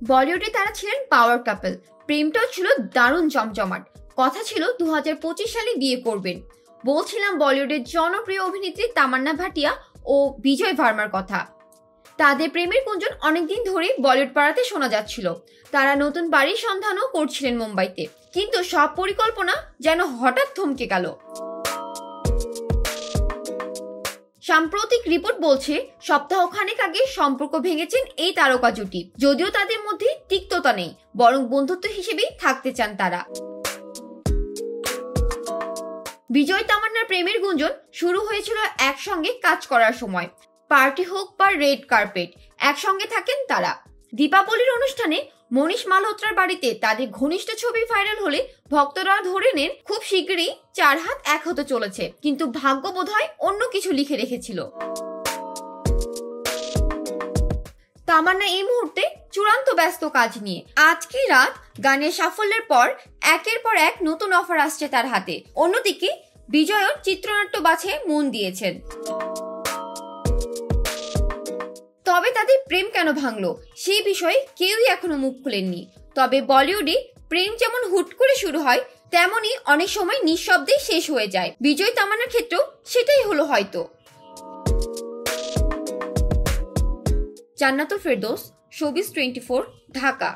বলিউডে তারা ছিলেন পাওয়ার কাপল। প্রেমটাও ছিল দারুণ জমজমাট। কথা ছিল 2025 সালে বিয়ে করবেন। বলছিলাম বলিউডের জনপ্রিয় অভিনেত্রী তামান্না ভাটিয়া ও বিজয় ভার্মার কথা। তাদের প্রেমের গুঞ্জন অনেকদিন ধরে বলিউড পাড়াতে শোনা যাচ্ছিল। তারা নতুন বাড়ির সন্ধানও করছিলেন মুম্বাইতে, কিন্তু সব পরিকল্পনা যেন হঠাৎ থমকে গেল। সাম্প্রতিক রিপোর্ট বলছে সপ্তাহখানেক আগে সম্পর্ক ভেঙেছেন এই তারকা জুটি। যদিও তাদের মধ্যে তিক্ততা নেই, বরং বন্ধুত্ব হিসেবেই থাকতে চান তারা। বিজয় তামান্নার প্রেমের গুঞ্জন শুরু হয়েছিল একসঙ্গে কাজ করার সময়। পার্টি হোক বা রেড কার্পেট, একসঙ্গে থাকেন তারা। দীপাবলির অনুষ্ঠানে মনীষ মালহোত্রার বাড়িতে তাদের ঘনিষ্ঠ ছবি ভাইরাল হলে ভক্তরা ধরে নেন খুব শীঘ্রই 4 হাত এক হতে চলেছে। কিন্তু ভাগ্য বোধহয় অন্য কিছু লিখে রেখেছিল। তামান্না এই মুহূর্তে চূড়ান্ত ব্যস্ত কাজ নিয়ে। আজকে রাত গানের সাফল্যের পর একের পর এক নতুন অফার আসছে তার হাতে। অন্যদিকে বিজয়ও চিত্রনাট্য বাছে মন দিয়েছেন। তবে তাদের প্রেম কেন ভাঙলো সেই বিষয়ে কেউই এখনো মুখ খুলেননি। তবে বলিউডে প্রেম যেমন হুট করে শুরু হয়, তেমনই অনেক সময় নিঃশব্দে শেষ হয়ে যায়। বিজয় তামান্নার ক্ষেত্রেও সেটাই হলো হয়তো। জান্নাতুল ফেরদৌস, শোবিজ 24, ঢাকা।